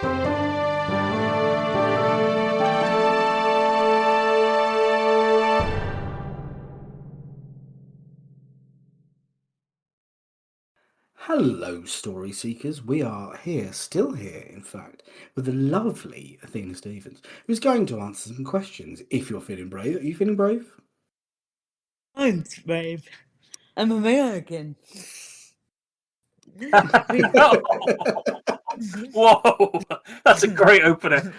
Hello, story seekers. We are here, still here, in fact, with the lovely Athena Stevens, who's going to answer some questions. If you're feeling brave, are you feeling brave? I'm brave. I'm American. Whoa, that's a great opener.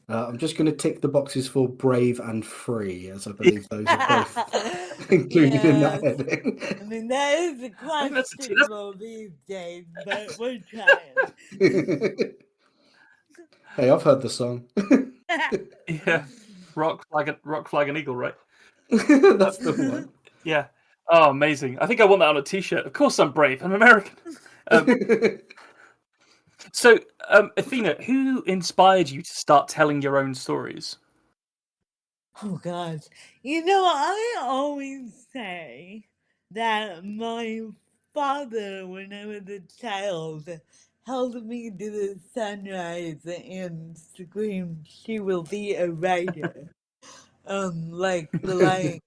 I'm just going to tick the boxes for brave and free, as I believe those are both included in that Yes. heading. I mean, that is a I think that's questionable these days, but we're trying. Hey, I've heard the song. yeah, rock flag and eagle, right? That's the one. Yeah. Oh, amazing! I think I want that on a T-shirt. Of course, I'm brave. I'm American. So, Athena, who inspired you to start telling your own stories? Oh, gosh. You know, I always say that my father, when I was a child, held me to the sunrise and screamed, "She will be a writer." Like the Lion.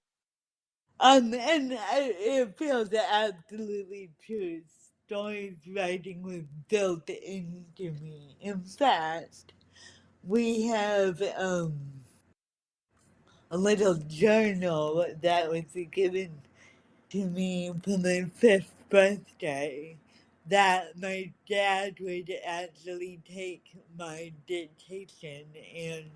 It feels absolutely true. Stories writing was built into me. In fact, we have a little journal that was given to me for my 5th birthday that my dad would actually take my dictation and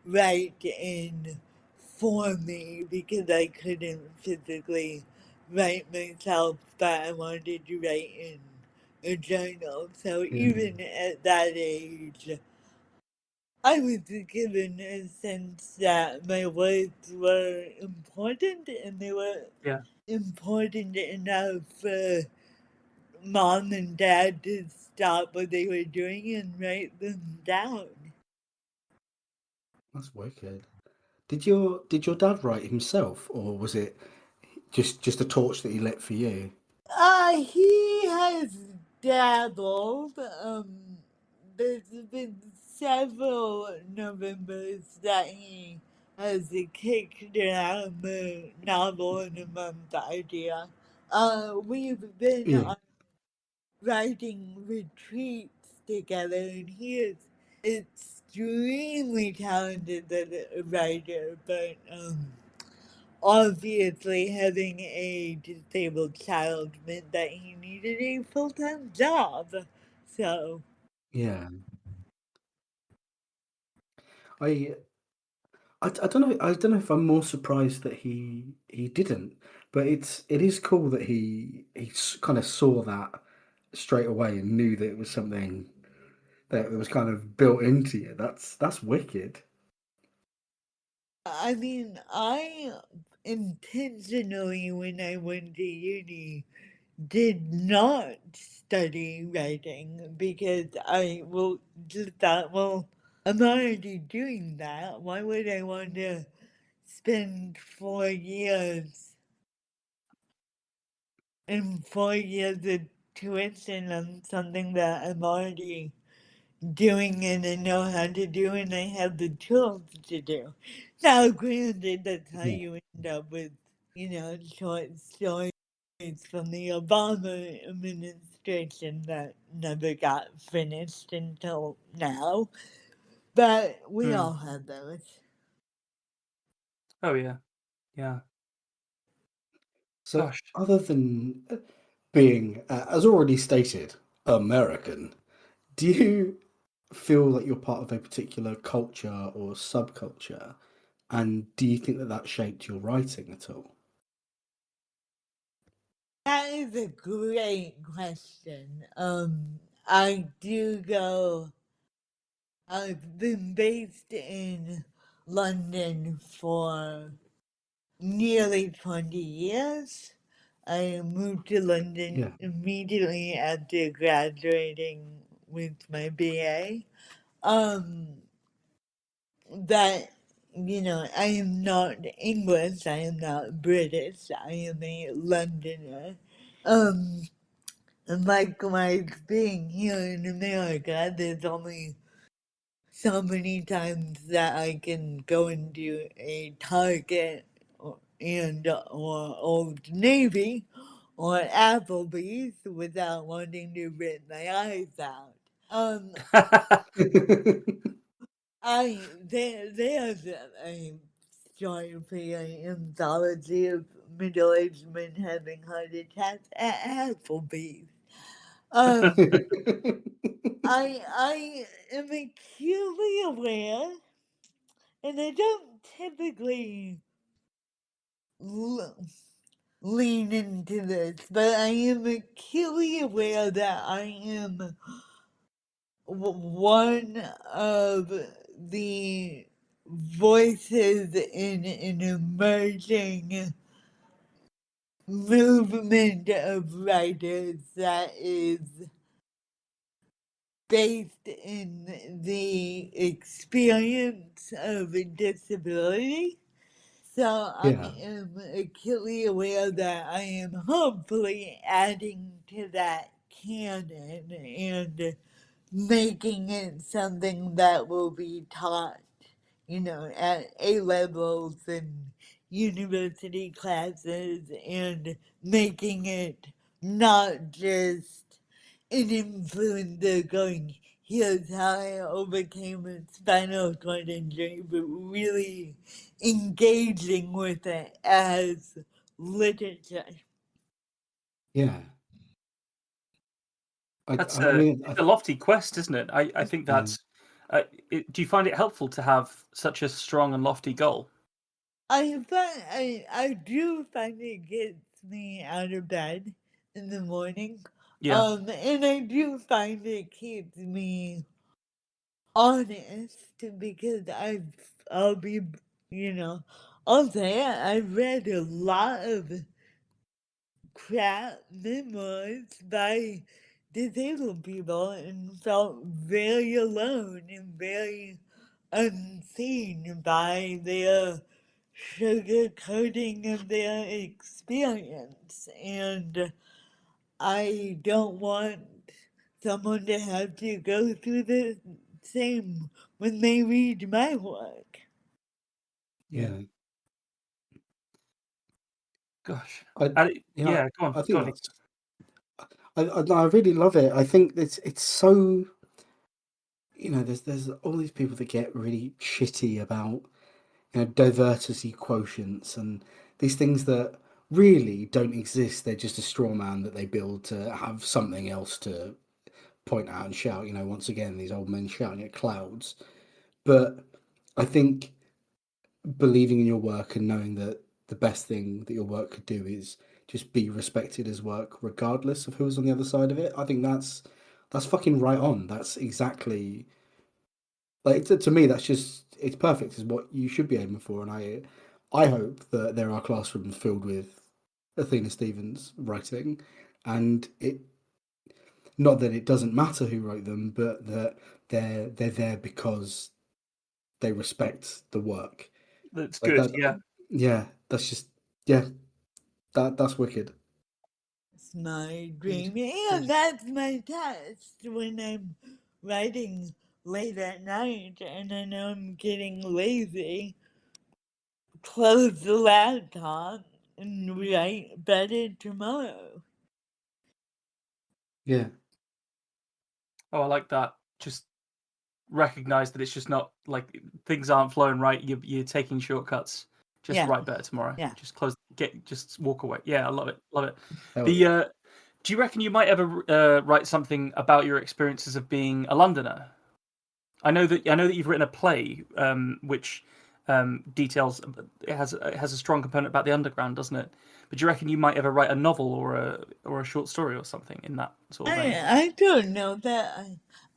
write in for me because I couldn't physically write myself, but I wanted to write in a journal. So even at that age, I was given a sense that my words were important and they were Yeah. important enough for mom and dad to stop what they were doing and write them down. That's wicked. Did your dad write himself, or was it just a torch that he lit for you? He has dabbled. There's been several Novembers that he has kicked around the novel in a month idea. We've been Yeah. on writing retreats together, and he is extremely talented as a writer, but obviously having a disabled child meant that he needed a full-time job. So Yeah. I I don't know. I don't know if I'm more surprised that he didn't, but it is cool that he kind of saw that straight away and knew that it was something that was kind of built into you. That's wicked. I mean, I intentionally, when I went to uni, did not study writing because I just thought, well, I'm already doing that. Why would I want to spend 4 years and 4 years of tuition on something that I'm already doing and I know how to do and I have the tools to do? Now, granted, that's how Yeah. you end up with, short stories from the Obama administration that never got finished until now. But we Hmm. all have those. Oh yeah. Yeah. So Gosh. other than being, as already stated, American, do you feel like you're part of a particular culture or subculture, and do you think that that shaped your writing at all? That is a great question. I do go. I've been based in London for nearly 20 years. I moved to London Yeah. immediately after graduating with my BA. Um, that, I am not English, I am not British, I am a Londoner. Um, And likewise, being here in America, there's only so many times that I can go into a Target or Old Navy or Applebee's without wanting to rip my eyes out. Um, there's a story for your anthology of middle-aged men having heart attacks at Applebee's. Um, I am acutely aware, and I don't typically l- lean into this, but I am acutely aware that I am one of the voices in an emerging movement of writers that is based in the experience of a disability. So I Yeah, am acutely aware that I am hopefully adding to that canon and making it something that will be taught, at A levels and university classes, and making it not just an influencer going, here's how I overcame a spinal cord injury, but really engaging with it as literature. yeah. That's I mean, it's a lofty quest, isn't it? I think yeah, that's. Do you find it helpful to have such a strong and lofty goal? I do find it gets me out of bed in the morning. Yeah, And I do find it keeps me honest because I'll be, you know, I'll say it, I've read a lot of crap memoirs by disabled people and felt very alone and very unseen by their sugarcoating of their experience. And I don't want someone to have to go through the same when they read my work. yeah. yeah. Gosh, I yeah. yeah. Go on, I go think on. that's. I really love it. I think it's so. There's all these people that get really shitty about diversity quotients and these things that really don't exist. They're just a straw man that they build to have something else to point out and shout. Once again, these old men shouting at clouds. But I think believing in your work and knowing that the best thing that your work could do is just be respected as work, regardless of who's on the other side of it. I think that's fucking right on. That's exactly like to me. That's just it's perfect. Is what you should be aiming for. And I hope that there are classrooms filled with Athena Stevens writing, and it not that it doesn't matter who wrote them, but that they're there because they respect the work. That's Like good. that, Yeah, yeah. That's just yeah. That's wicked. It's my Agreed. dream, and Agreed. that's my test when I'm writing late at night and I know I'm getting lazy. Close the laptop and write better tomorrow. Yeah, oh, I like that. Just recognize that it's just not like things aren't flowing right. You're taking shortcuts. Just Yeah, write better tomorrow. yeah. Just just walk away. Yeah, I love it. Love it. hell The yeah. do you reckon you might ever write something about your experiences of being a Londoner? I know that you've written a play, which details it has a strong component about the underground, doesn't it? But do you reckon you might ever write a novel or a short story or something in that sort of vein? I don't know that.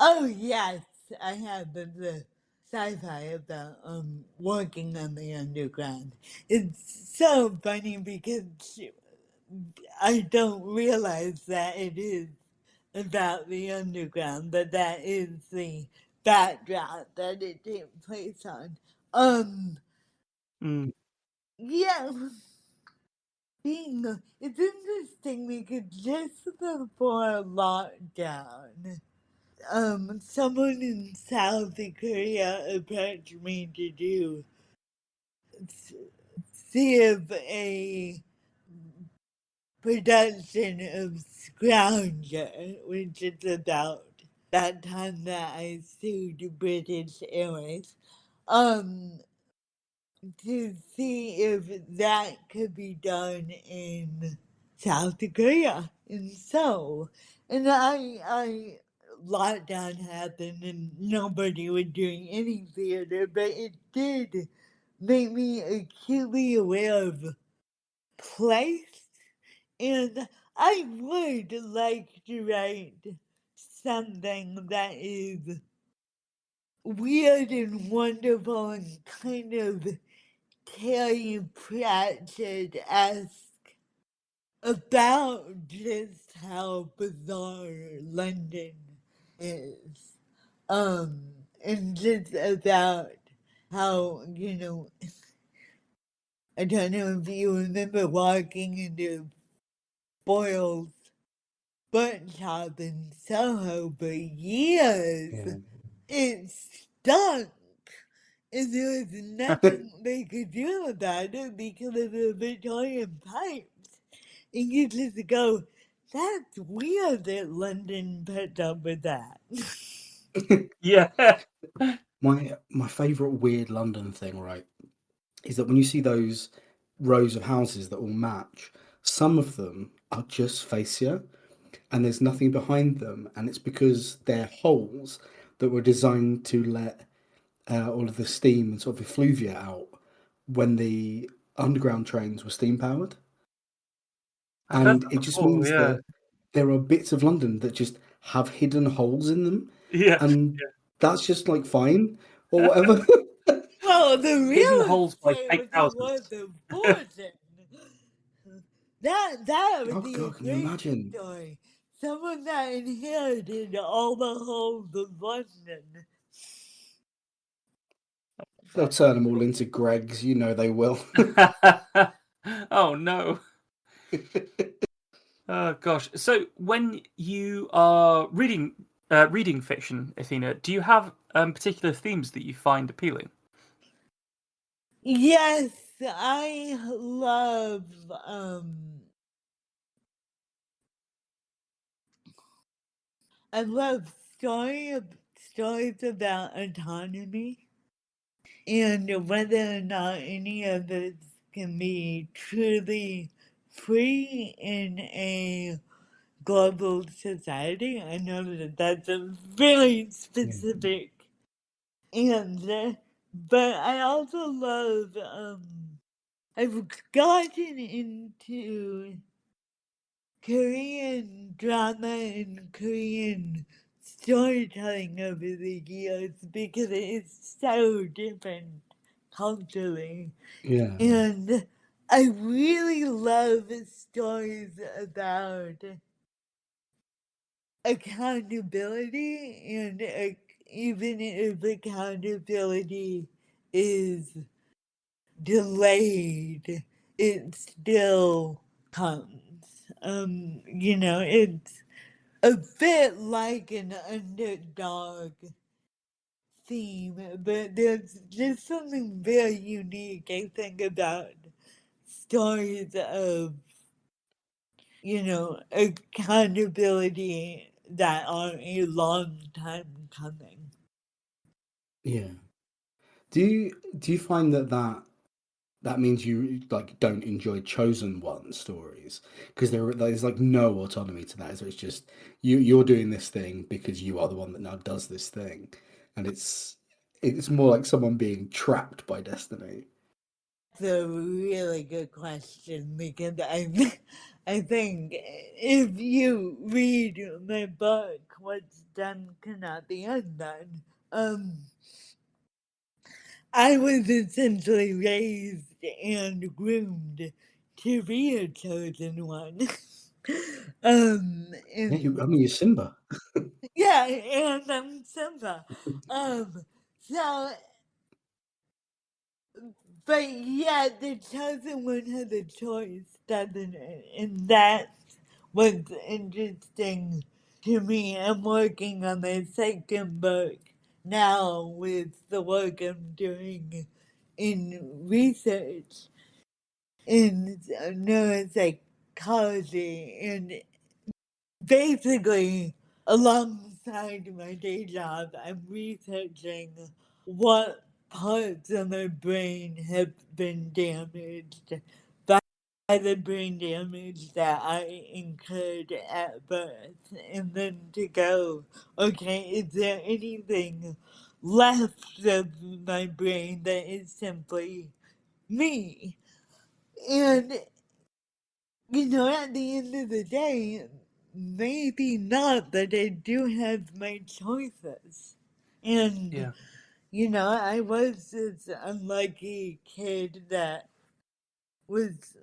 Oh yes, I have the sci-fi about working on the underground. It's so funny because I don't realize that it is about the underground, but that is the backdrop that it takes place on. Um, Mm. yeah, it's interesting because just before lockdown, someone in South Korea approached me to do see if a production of Scrounger, which is about that time that I sued British Airways, um, to see if that could be done in South Korea, in Seoul. And lockdown happened and nobody was doing any theater, but it did make me acutely aware of place. And I would like to write something that is weird and wonderful and kind of Terry Pratchett-esque about just how bizarre London is. And just about how, I don't know if you remember walking into Boyle's Burnt Shop in Soho for years. Yeah. It stunk. And there was nothing they could do about it because of the Victorian pipes. And you just go, that's weird that London put up with that. Yeah. My favourite weird London thing, right, is that when you see those rows of houses that all match, some of them are just fascia and there's nothing behind them, and it's because they're holes that were designed to let all of the steam and sort of effluvia out when the underground trains were steam powered. I've heard And that it just before. means Yeah. that there are bits of London that just have hidden holes in them, Yeah. and that's just like fine or whatever. Well, the Hidden real holes by estate fake was a houses. worth of fortune. That would Oh be a God, can you great imagine? story. Someone that inherited all the holes of London. They'll That'd turn be them all cool. into Gregs, you know they will. Oh no. Oh gosh. So when you are reading fiction, Athena, do you have particular themes that you find appealing? Yes, I love I love stories about autonomy and whether or not any of us can be truly free in a global society. I know that that's a very Yeah. specific answer, but I also love I've gotten into Korean drama and Korean storytelling over the years because it is so different culturally. Yeah. And I really love stories about accountability, and even if accountability is delayed, it still comes. It's a bit like an underdog theme, but there's just something very unique, I think, about stories of, accountability that are a long time coming. Yeah. Do you find that means you like don't enjoy chosen one stories because there's like no autonomy to that. So it's just you're doing this thing because you are the one that now does this thing, and it's more like someone being trapped by destiny. It's a really good question because I think if you read my book, What's Done Cannot Be Undone, I was essentially raised and groomed to be a chosen one. Yeah, And I mean, you're Simba. yeah, and I'm Simba. So But yet, the chosen one has a choice, doesn't it? And that's what's interesting to me. I'm working on my second book now with the work I'm doing in research in neuropsychology, and basically, alongside my day job, I'm researching what parts of my brain have been damaged by the brain damage that I incurred at birth. And then to go, okay, is there anything left of my brain that is simply me? And at the end of the day, maybe not, but I do have my choices. And, Yeah. I was this unlucky kid that was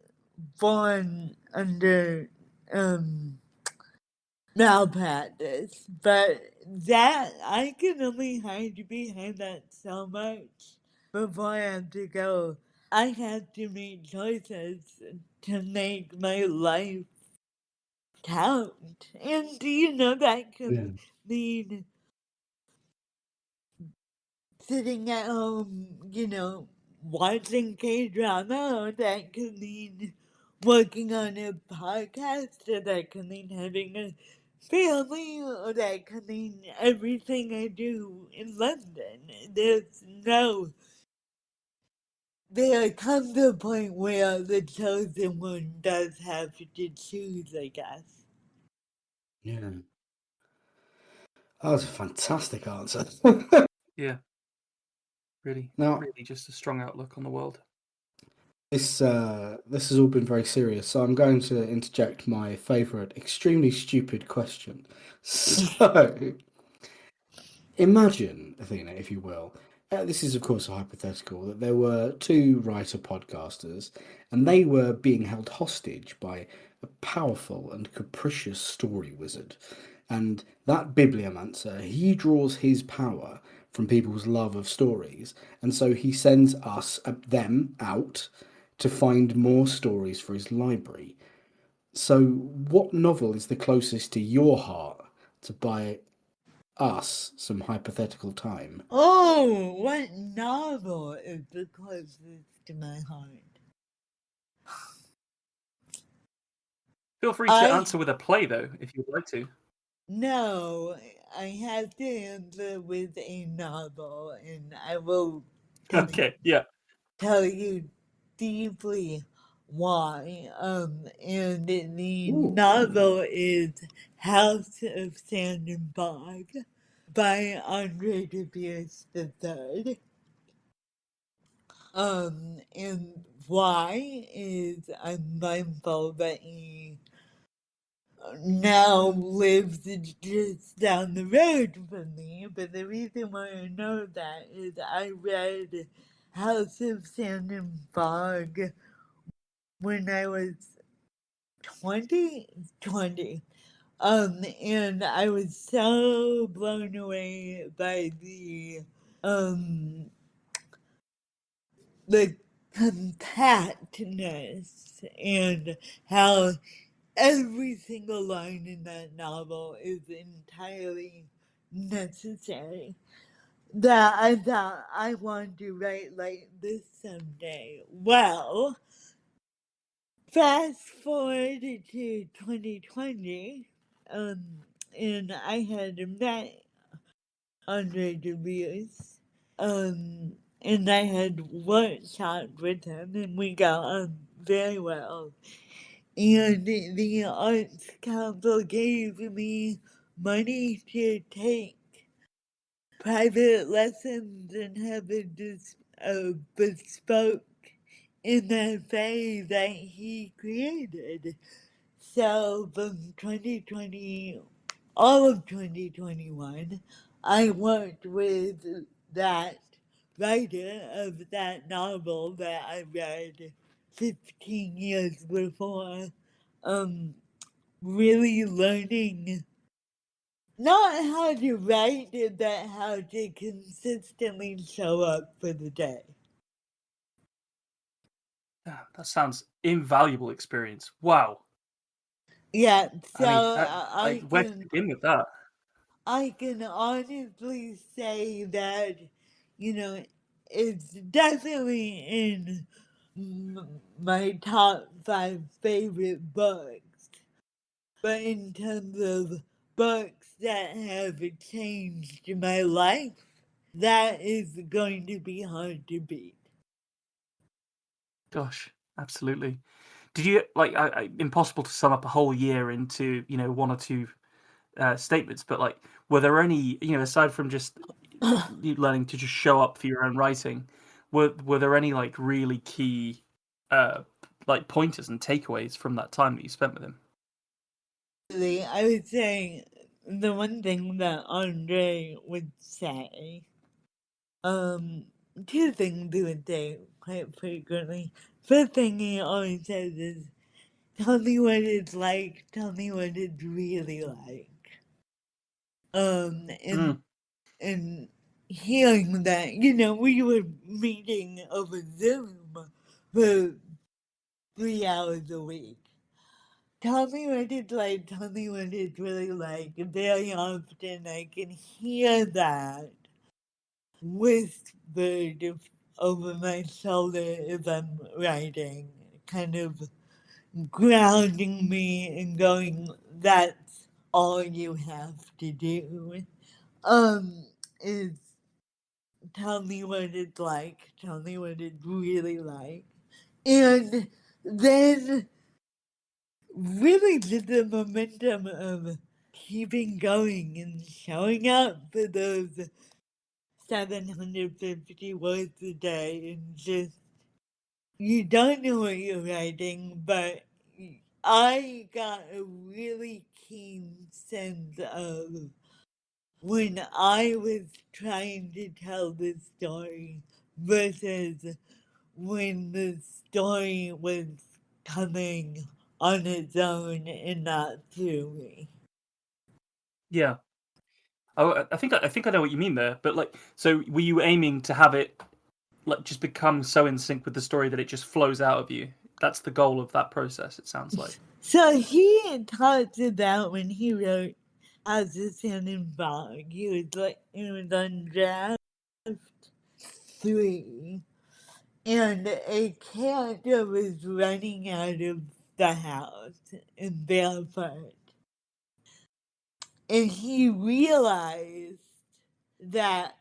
born under malpractice, but that I can only hide behind that so much before I have to go. I have to make choices to make my life count. And that Yeah. could mean sitting at home, watching K drama, or that could mean working on a podcast, or that could mean having a family, or that could mean everything I do in London. There comes a point where the chosen one does have to choose, I guess. Yeah. That was a fantastic answer. Yeah. Really, Now, really, just a strong outlook on the world. this has all been very serious, so I'm going to interject my favourite, extremely stupid question. So, imagine, Athena, if you will, this is of course a hypothetical, that there were two writer podcasters and they were being held hostage by a powerful and capricious story wizard. And that bibliomancer, he draws his power from people's love of stories. And so he sends them out to find more stories for his library. So, what novel is the closest to your heart to buy us some hypothetical time? Oh, what novel is the closest to my heart? Feel free to I answer with a play, though, if you'd like to. No, I have to answer with a novel, and I will tell Okay, yeah. tell you deeply why. And the Ooh. novel is House of Sand and Fog by Andre de Bierce III. And why is I'm mindful that he now lives just down the road from me, but the reason why I know that is I read House of Sand and Fog when I was 20. And I was so blown away by um the compactness and how every single line in that novel is entirely necessary. That I thought I want to write like this someday. Well, fast forward to 2020, and I had met Andre DeVries, and I had workshopped with him, and we got on very well. And the Arts Council gave me money to take private lessons and have a bespoke MFA that he created. So from 2020, all of 2021, I worked with that writer of that novel that I read 15 years before, um, really learning not how to write it, but how to consistently show up for the day. That sounds invaluable experience. Wow. Yeah, so I mean, I where to begin with that? I can honestly say that, you know, it's definitely in my top five favorite books. But in terms of books that have changed my life, that is going to be hard to beat. Gosh, absolutely. Did you like? Impossible to sum up a whole year into one or two statements, but like, were there any aside from just you learning to just show up for your own writing, were there any like really key uh like pointers and takeaways from that time that you spent with him? Really, I would say the one thing that Andre would say, um, two things he would say quite frequently. First thing he always says is, tell me what it's like, tell me what it's really like. Um, and Mm, and hearing that, we were meeting over Zoom for 3 hours a week. Tell me what it's like, tell me what it's really like. Very often I can hear that whispered over my shoulder if I'm writing, kind of grounding me and going, that's all you have to do. Is tell me what it's like, tell me what it's really like. And then really just the momentum of keeping going and showing up for those 750 words a day and just you don't know what you're writing, but I got a really keen sense of when I was trying to tell the story versus when the story was coming on its own and not through me. yeah. Oh, I think I know what you mean there. But like, so were you aiming to have it like just become so in sync with the story that it just flows out of you? That's the goal of that process. It sounds like. So he talks about when he wrote As a Sun and Fog, he was on draft 3, and a character was running out of the house in Belfort, and he realized that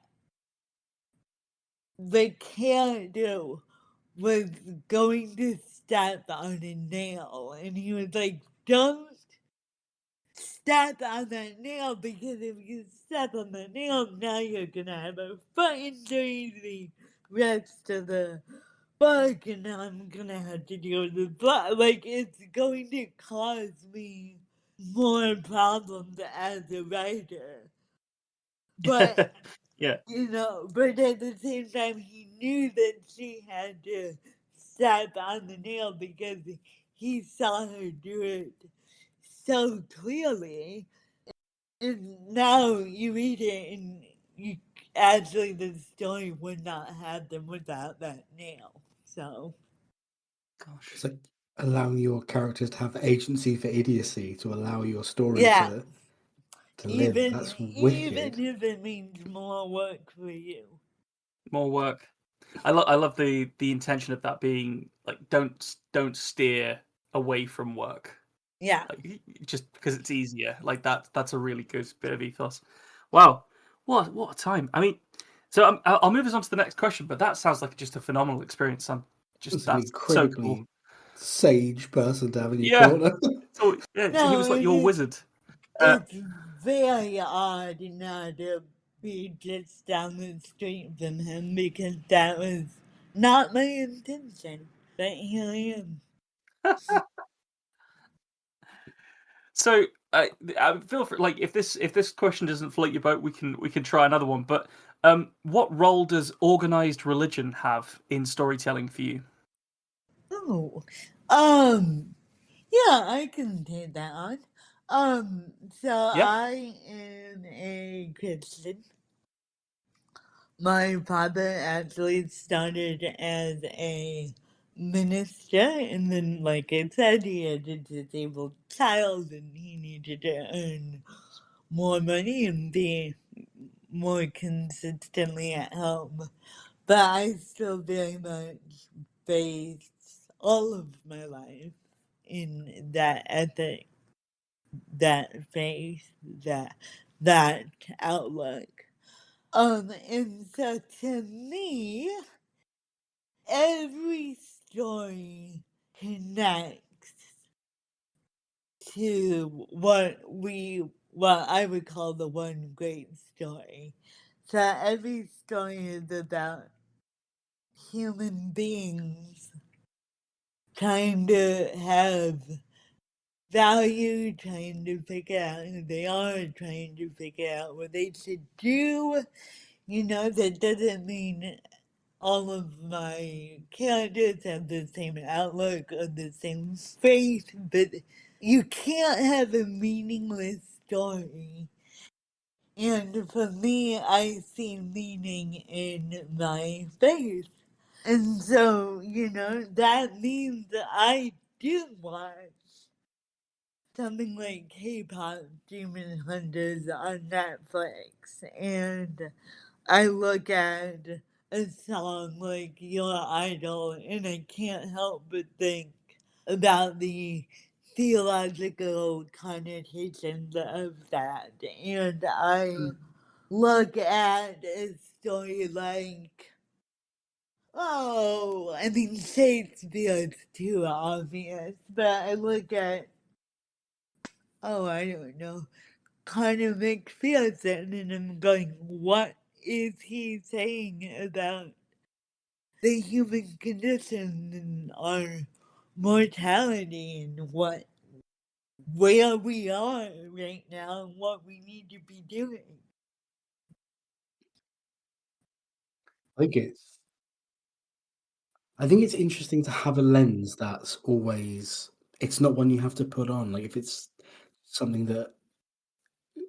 the character was going to step on a nail, and he was like, "Don't step on that nail because if you step on the nail, now you're gonna have a foot injury the rest of the book, and now I'm gonna have to deal with the blood. Like, it's going to cause me more problems as a writer." But Yeah. but at the same time, he knew that she had to step on the nail because he saw her do it so clearly. And now you read it, and you actually the story would not happen without that nail. So Gosh. It's like allowing your characters to have agency for idiocy to allow your story yeah, to live. even That's even wicked. if it means more work for you. More work. I love the intention of that being like don't steer away from work. Yeah. Like just because it's easier. Like that's a really good bit of ethos. Wow. What a time. I mean, so I'll move us on to the next question, but that sounds like just a phenomenal experience. It's an That's so cool. incredibly sage person to have in your Yeah. corner. So yeah, so he No, was like it your is. wizard. Uh, It's very odd not to be just down the street from him because that was not my intention. But here I am. so I feel for like if this question doesn't float your boat, we can try another one. But what role does organized religion have in storytelling for you? Oh, um, yeah, I can take that on. So Yeah. I am a Christian. My father actually started as a minister, and then, like I said, he had a disabled child, and he needed to earn more money and be more consistently at home. But I still very much base all of my life in that ethic, that faith, that outlook. And so to me, every story connects to what I would call the one great story. So every story is about human beings trying to have value, trying to figure out who they are, trying to figure out what they should do. That doesn't mean all of my characters have the same outlook or the same faith, but you can't have a meaningless story. And for me, I see meaning in my faith. And so, that means that I do watch something like K-pop Demon Hunters on Netflix, and I look at a song like Your Idol, and I can't help but think about the theological connotations of that. And I look at a story like, oh, I mean, Shakespeare's too obvious, but I look at, oh, I don't know, Connor McPherson, and I'm going, what is he saying about the human condition and our mortality and where we are right now and what we need to be doing? I think it's I think it's interesting to have a lens that's always it's not one you have to put on. Like if it's something that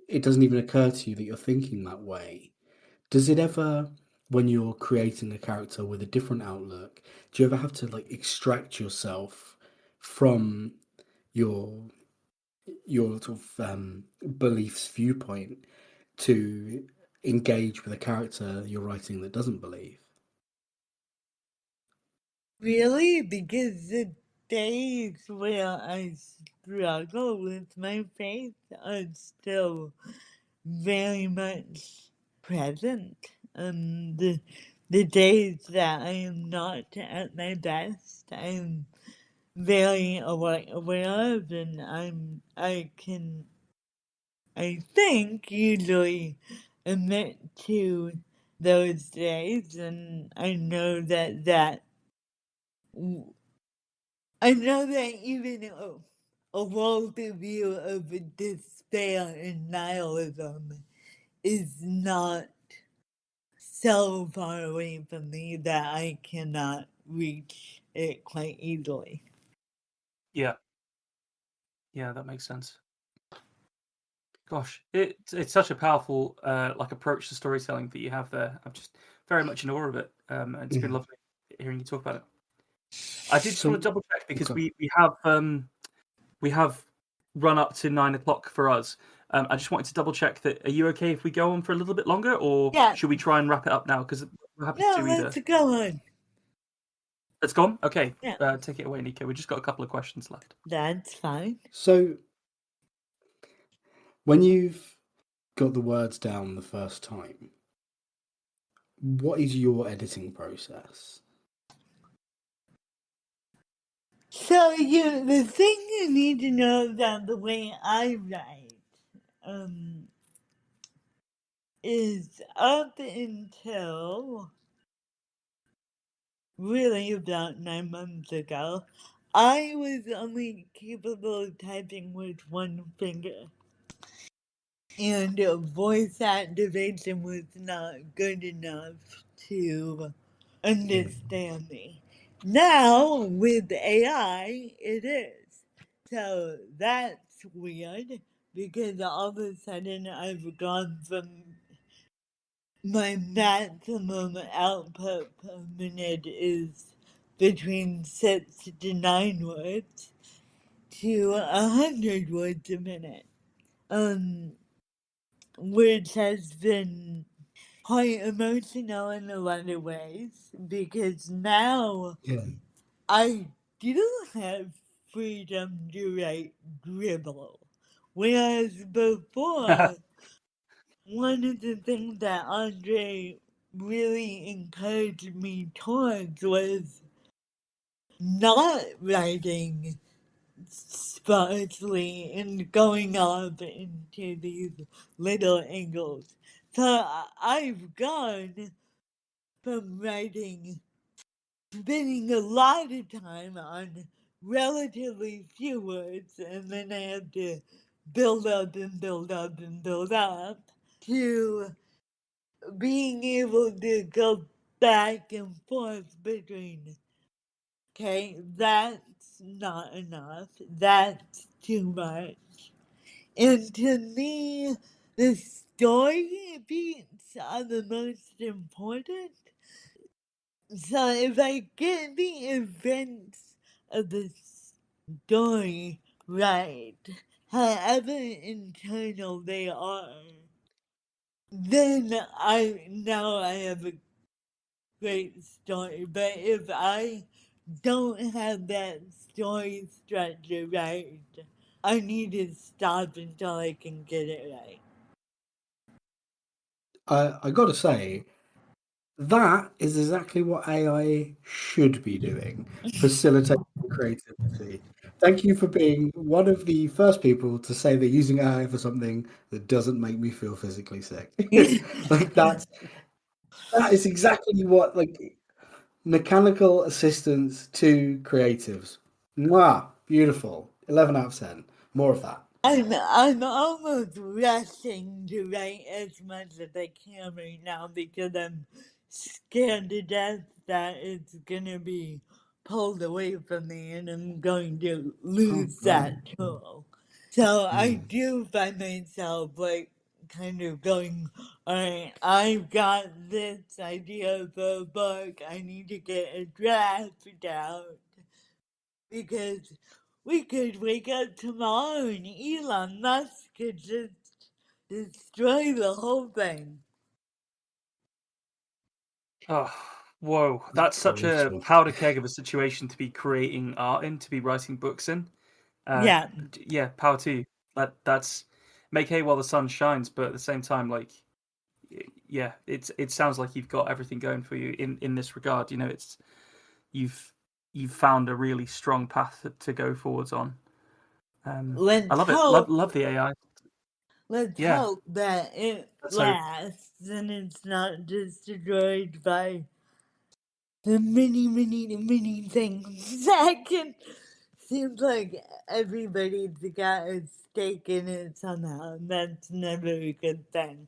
it doesn't even occur to you that you're thinking that way. Does it ever, when you're creating a character with a different outlook, do you ever have to like extract yourself from your your sort of beliefs viewpoint to engage with a character you're writing that doesn't believe? Really? Because the days where I struggle with my faith are still very much present. The days that I am not at my best, I'm very aware of, and I think usually admit to those days, and I know that even a worldview of despair and nihilism is not so far away from me that I cannot reach it quite easily. Yeah, yeah, that makes sense. Gosh, it's such a powerful like approach to storytelling that you have there. I'm just very much in awe of it. And it's been Yeah. lovely hearing you talk about it. I did just want to So, double check because okay. we have run up to 9 o'clock for us. I just wanted to double check that. Are you okay if we go on for a little bit longer, or Yeah, should we try and wrap it up now? Because we're happy to no, do let's either. go on. It's gone. Okay, Yeah, take it away, Nico. We just got a couple of questions left. that's fine. So when you've got the words down the first time, what is your editing process? So the thing you need to know about the way I write, um, is up until really about 9 months ago, I was only capable of typing with one finger. And voice activation was not good enough to understand me. Now, with AI, it is. So that's weird because all of a sudden I've gone from my maximum output per minute is between 6 to 9 words to 100 words a minute, which has been quite emotional in a lot of ways because now Yeah. I do have freedom to write dribble. Whereas before, one of the things that Andre really encouraged me towards was not writing sparsely and going off into these little angles. So I've gone from writing, spending a lot of time on relatively few words, and then I have to build up and build up and build up, to being able to go back and forth between, okay, that's not enough, that's too much. And to me, the story beats are the most important. So if I get the events of the story right, however internal they are, then I have a great story. But if I don't have that story structure right, I need to stop until I can get it right. I got to say, that is exactly what AI should be doing, facilitating creativity. Thank you for being one of the first people to say they're using AI for something that doesn't make me feel physically sick. Like that is exactly what like mechanical assistance to creatives. Mwah, beautiful. 11 out of 10. More of that. I'm almost rushing to write as much as I can right now because I'm scared to death that it's gonna be pulled away from me and I'm going to Oh lose God. that tool. So I Mm. do find myself like kind of going, alright, I've got this idea for a book, I need to get a draft out because we could wake up tomorrow and Elon Musk could just destroy the whole thing. Oh, whoa! That's such a Brutal. powder keg of a situation to be creating art in, to be writing books in. Uh, Yeah, yeah, power to you. That's make hay while the sun shines, but at the same time, like, yeah, it sounds like you've got everything going for you in this regard. You know, it's you've you've found a really strong path to go forwards on. I let's love it. hope Love the AI. let's Yeah, hope that it that's so. lasts and it's not destroyed by the many things that can seems like everybody's got a stake in it somehow, and that's never a good thing.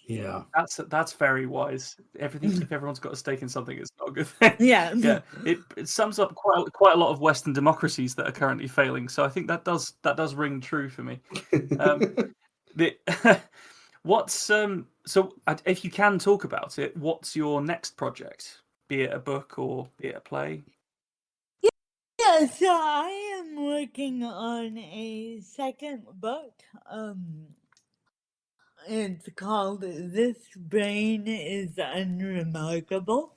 Yeah. That's very wise. Everything, if everyone's got a stake in something, it's not a good thing. Yeah. Yeah, it sums up quite a lot of Western democracies that are currently failing. So I think that does ring true for me. Um, the what's so if you can talk about it, what's your next project? Be it a book or be it a play? Yeah, so I am working on a second book. It's called This Brain is Unremarkable.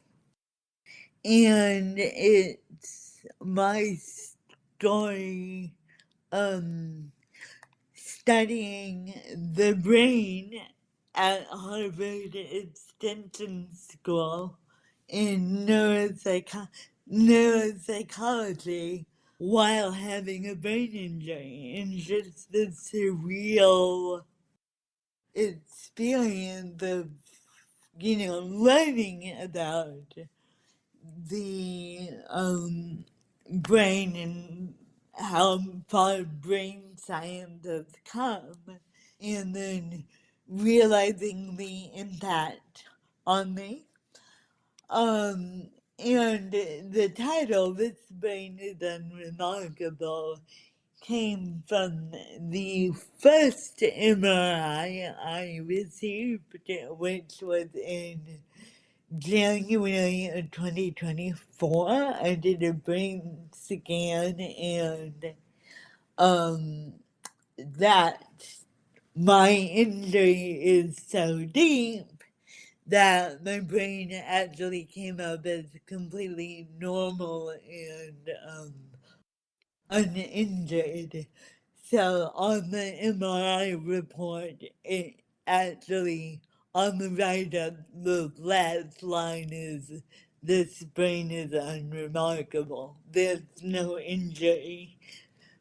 And it's my story studying the brain at Harvard Extension School in neuropsychology while having a brain injury, and just the surreal experience of, learning about the brain and how far brain science has come, and then realizing the impact on me. And the title, This Brain is Unremarkable, came from the first MRI I received, which was in January of 2024, I did a brain scan, and um, that my injury is so deep that my brain actually came up as completely normal and uninjured. So on the MRI report, it actually, on the right of the last line is, "This brain is unremarkable. There's no injury.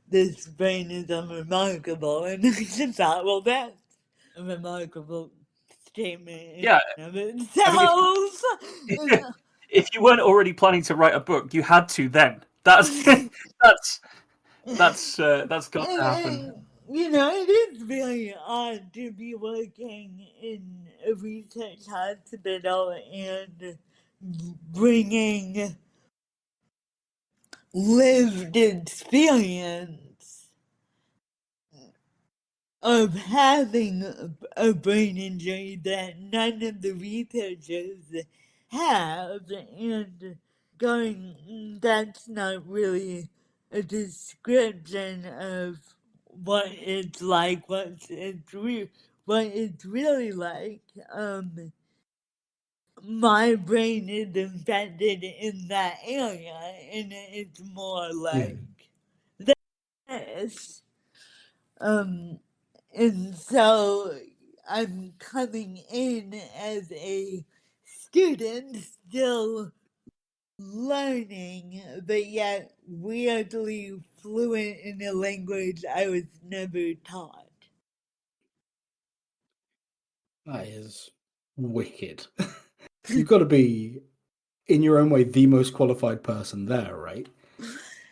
This brain is unremarkable." And I just thought, well, that's a remarkable statement in Yeah, and of I mean, itself. if you weren't already planning to write a book, you had to then. That's that's that's got to happen. You know, it is very odd to be working in a research hospital and bringing lived experience of having a brain injury that none of the researchers have, and going, that's not really a description of what it's like, what it's really like. My brain is infected in that area, and it's more Yeah. like this. Um, and so I'm coming in as a student, still learning, but yet weirdly fluent in a language I was never taught. That is wicked. You've got to be, in your own way, the most qualified person there, right?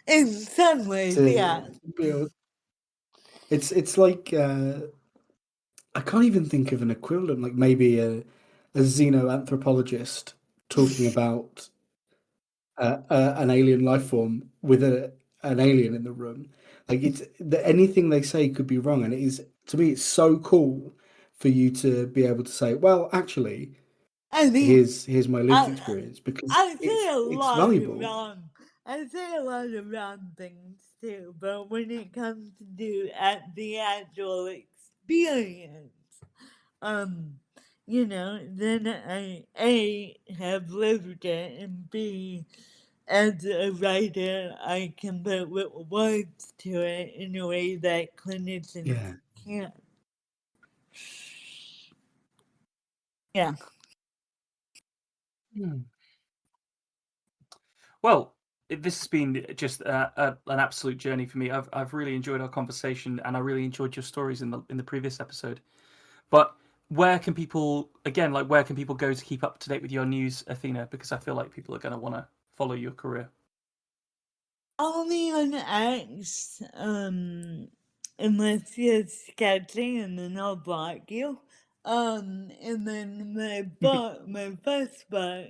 In some ways, yeah. To be able, it's like I can't even think of an equivalent. Like maybe a xenoanthropologist talking about an alien life form with an alien in the room. Like anything they say could be wrong, and it is, to me, it's so cool for you to be able to say, well, actually, I mean, here's my lived I, experience, because I say a it's lot of valuable. wrong. I say a lot of wrong things too, but when it comes to do at the actual experience, um, you know, then I A have lived it, and B, as a writer, I can put words to it in a way that clinicians Yeah. can't. Yeah. Hmm. Well, this has been just an absolute journey for me. I've really enjoyed our conversation, and I really enjoyed your stories in the previous episode. But where can people, again, like where can people go to keep up to date with your news, Athena? Because I feel like people are going to want to follow your career. Only on X, unless you're sketchy, and then I'll block you. And then my first book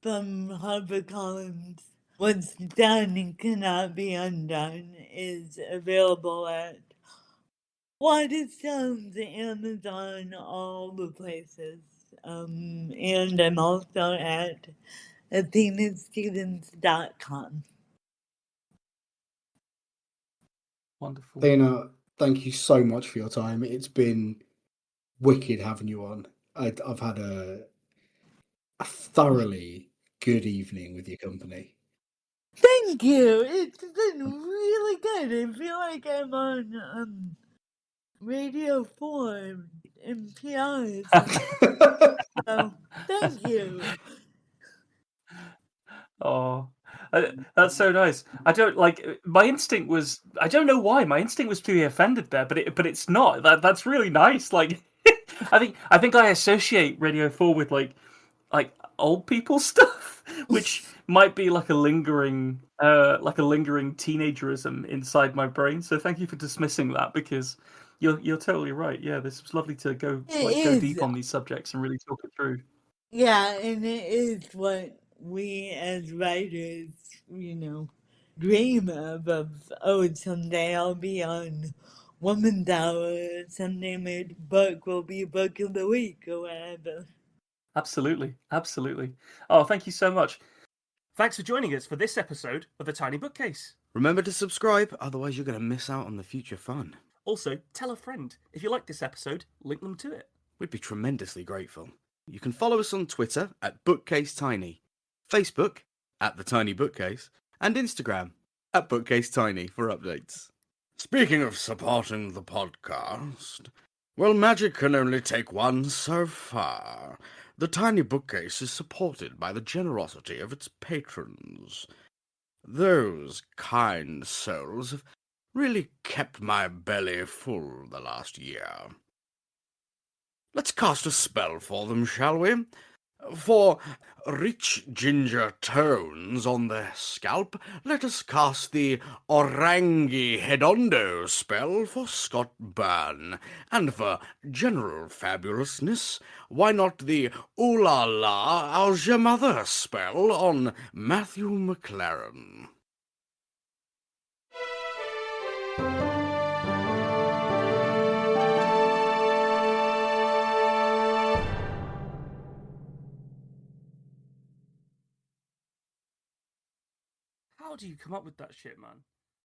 from HarperCollins, What's Done and Cannot Be Undone, is available at Waterstones, Amazon, all the places. And I'm also at AthenaStevens.com. Wonderful. Dana, thank you so much for your time. It's been wicked having you on. I've had a thoroughly good evening with your company. Thank you. It's been really good. I feel like I'm on Radio 4 NPR or something. So thank you. Oh, that's so nice. I don't like my instinct was I don't know why my instinct was to be offended there, but it's not. That's really nice. Like I think I associate Radio 4 with like old people stuff, which might be like a lingering teenagerism inside my brain. So thank you for dismissing that, because you're totally right. Yeah, this was lovely to go It deep is. on these subjects and really talk it through. Yeah, and it is what we as writers, you know, dream of, oh, someday I'll be on Woman's Hour, someday my book will be book of the week or whatever. Absolutely. Absolutely. Oh, thank you so much. Thanks for joining us for this episode of The Tiny Bookcase. Remember to subscribe, otherwise you're going to miss out on the future fun. Also, tell a friend. If you like this episode, link them to it. We'd be tremendously grateful. You can follow us on Twitter at BookcaseTiny, Facebook at The Tiny Bookcase, and Instagram at BookcaseTiny for updates. Speaking of supporting the podcast, well, magic can only take one so far. The Tiny Bookcase is supported by the generosity of its patrons. Those kind souls have really kept my belly full the last year. Let's cast a spell for them, shall we? For rich ginger tones on their scalp, let us cast the Orangi Hedondo spell for Scott Byrne. And for general fabulousness, why not the Ooh La La, How's Your Mother spell on Matthew McLaren? How do you come up with that shit, man?